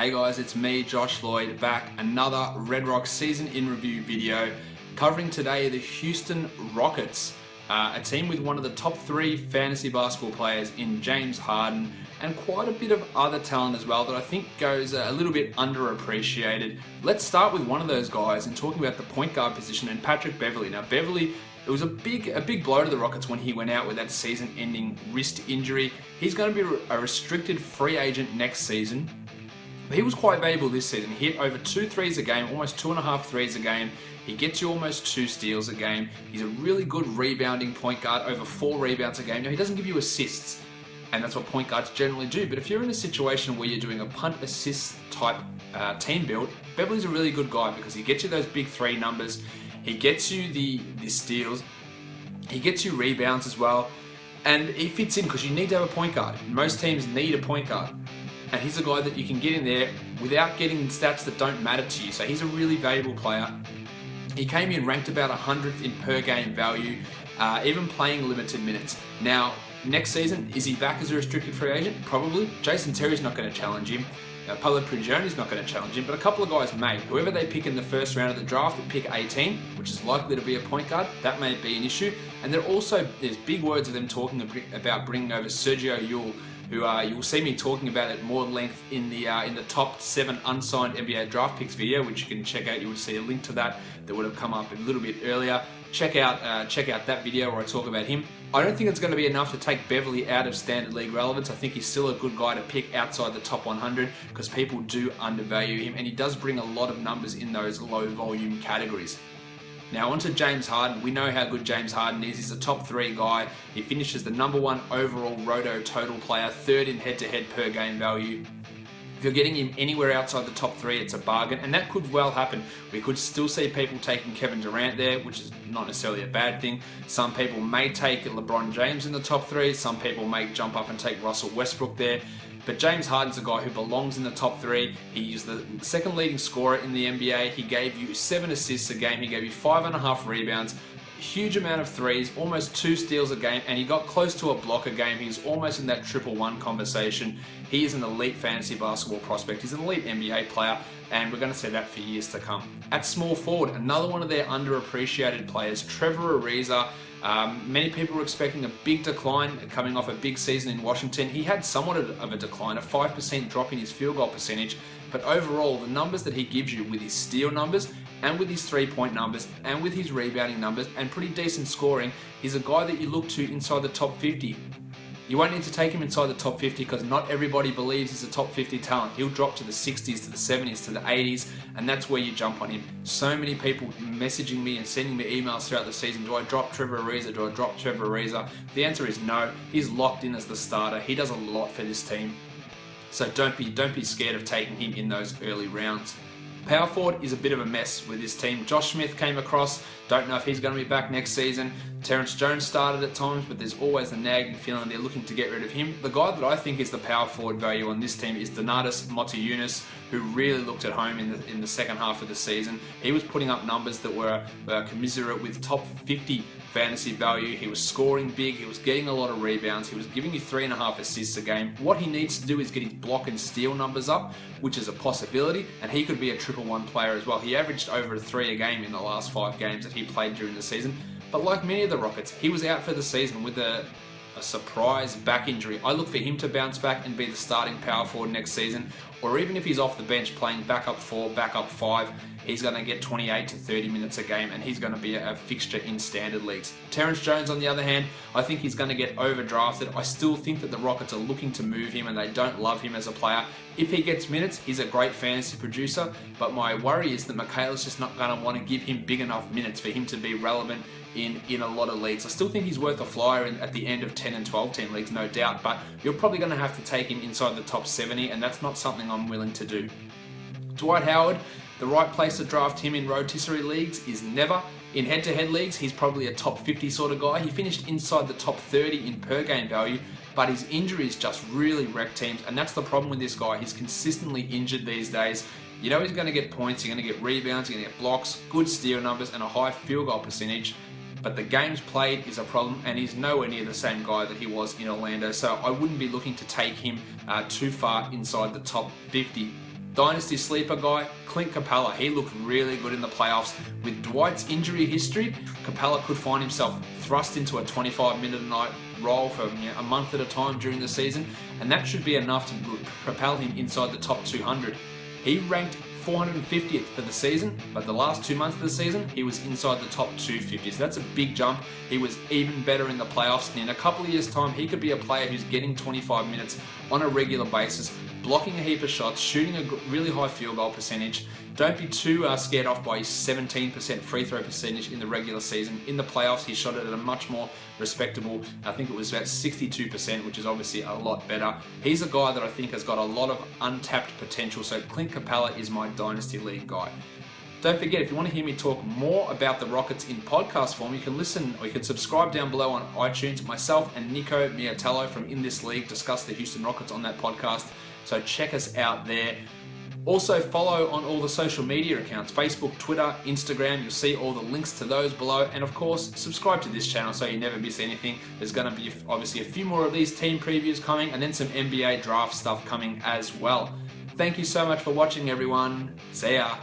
Hey guys, it's me, Josh Lloyd, back another Red Rocks season in review video covering today the Houston Rockets, a team with one of the top 3 fantasy basketball players in James Harden and quite a bit of other talent as well that I think goes a little bit underappreciated. Let's start with one of those guys and talking about the point guard position and Patrick Beverley. Now Beverley, it was a big blow to the Rockets when he went out with that season-ending wrist injury. He's going to be a restricted free agent next season. But he was quite valuable this season. He hit over 2 threes a game, almost 2.5 threes a game. He gets you almost 2 steals a game. He's a really good rebounding point guard, over 4 rebounds a game. Now, he doesn't give you assists, and that's what point guards generally do. But if you're in a situation where you're doing a punt assist type team build, Beverley's a really good guy because he gets you those big 3 numbers. He gets you the steals. He gets you rebounds as well. And he fits in because you need to have a point guard. Most teams need a point guard. And he's a guy that you can get in there without getting stats that don't matter to you. So he's a really valuable player. He came in ranked about 100th in per game value, even playing limited minutes. Now, next season, is he back as a restricted free agent? Probably. Jason Terry's not going to challenge him. Paolo Prigioni's not going to challenge him, but a couple of guys may. Whoever they pick in the first round of the draft at pick 18, which is likely to be a point guard, that may be an issue. And there's big words of them talking about bringing over Sergio Llull, who you'll see me talking about at more length in the top 7 unsigned NBA draft picks video, which you can check out. You would see a link to that would have come up a little bit earlier. Check out that video where I talk about him. I don't think it's going to be enough to take Beverley out of standard league relevance. I think he's still a good guy to pick outside the top 100 because people do undervalue him, and he does bring a lot of numbers in those low volume categories. Now onto James Harden. We know how good James Harden is. He's a top 3 guy. He finishes the #1 overall roto total player, 3rd in head-to-head per game value. If you're getting him anywhere outside the top 3, it's a bargain, and that could well happen. We could still see people taking Kevin Durant there, which is not necessarily a bad thing. Some people may take LeBron James in the top 3. Some people may jump up and take Russell Westbrook there. But James Harden's a guy who belongs in the top 3. He's the 2nd leading scorer in the NBA. He gave you 7 assists a game. He gave you 5.5 rebounds, a huge amount of threes, almost 2 steals a game, and he got close to a block a game. He's almost in that 1-1 conversation. He is an elite fantasy basketball prospect. He's an elite NBA player, and we're going to see that for years to come. At small forward, another one of their underappreciated players, Trevor Ariza. Many people were expecting a big decline coming off a big season in Washington. He had somewhat of a decline, a 5% drop in his field goal percentage, but overall the numbers that he gives you with his steal numbers and with his 3-point numbers and with his rebounding numbers and pretty decent scoring, he's a guy that you look to inside the top 50. You won't need to take him inside the top 50 because not everybody believes he's a top 50 talent. He'll drop to the 60s, to the 70s, to the 80s, and that's where you jump on him. So many people messaging me and sending me emails throughout the season, do I drop Trevor Ariza? Do I drop Trevor Ariza? The answer is no. He's locked in as the starter. He does a lot for this team. So don't be scared of taking him in those early rounds. Power forward is a bit of a mess with this team. Josh Smith came across, don't know if he's going to be back next season. Terrence Jones started at times, but there's always the nagging feeling they're looking to get rid of him. The guy that I think is the power forward value on this team is Donatas Motiejunas, who really looked at home in the second half of the season. He was putting up numbers that were commensurate with top 50 fantasy value. He was scoring big, he was getting a lot of rebounds, he was giving you 3.5 assists a game. What he needs to do is get his block and steal numbers up, which is a possibility, and he could be a 1-1 player as well. He averaged over a 3 a game in the last 5 games that he played during the season. But like many of the Rockets, he was out for the season with a surprise back injury. I look for him to bounce back and be the starting power forward next season, or even if he's off the bench playing backup 4, backup 5, he's going to get 28 to 30 minutes a game, and he's going to be a fixture in standard leagues. Terrence Jones, on the other hand, I think he's going to get overdrafted. I still think that the Rockets are looking to move him, and they don't love him as a player. If he gets minutes, he's a great fantasy producer, but my worry is that Michaela's just not going to want to give him big enough minutes for him to be relevant in a lot of leagues. I still think he's worth a flyer at the end of 10 and 12 team leagues, no doubt, but you're probably going to have to take him inside the top 70, and that's not something I'm willing to do. Dwight Howard, the right place to draft him in rotisserie leagues is never. In head-to-head leagues, he's probably a top 50 sort of guy. He finished inside the top 30 in per game value, but his injuries just really wreck teams, and that's the problem with this guy. He's consistently injured these days. You know he's going to get points, he's going to get rebounds, he's going to get blocks, good steal numbers, and a high field goal percentage. But the games played is a problem, and he's nowhere near the same guy that he was in Orlando, so I wouldn't be looking to take him too far inside the top 50. Dynasty sleeper guy, Clint Capella. He looked really good in the playoffs. With Dwight's injury history, Capella could find himself thrust into a 25-minute a night role for a month at a time during the season, and that should be enough to propel him inside the top 200. He ranked 450th for the season, but the last 2 months of the season, he was inside the top 250. So that's a big jump. He was even better in the playoffs, and in a couple of years' time, he could be a player who's getting 25 minutes on a regular basis, blocking a heap of shots, shooting a really high field goal percentage. Don't be too scared off by his 17% free throw percentage in the regular season. In the playoffs, he shot it at a much more respectable, I think it was about 62%, which is obviously a lot better. He's a guy that I think has got a lot of untapped potential, so Clint Capella is my Dynasty League guy. Don't forget, if you want to hear me talk more about the Rockets in podcast form, you can listen or you can subscribe down below on iTunes. Myself and Nico Miatello from In This League discuss the Houston Rockets on that podcast, so check us out there. Also follow on all the social media accounts, Facebook, Twitter, Instagram. You'll see all the links to those below. And of course, subscribe to this channel so you never miss anything. There's going to be obviously a few more of these team previews coming, and then some NBA draft stuff coming as well. Thank you so much for watching, everyone. See ya.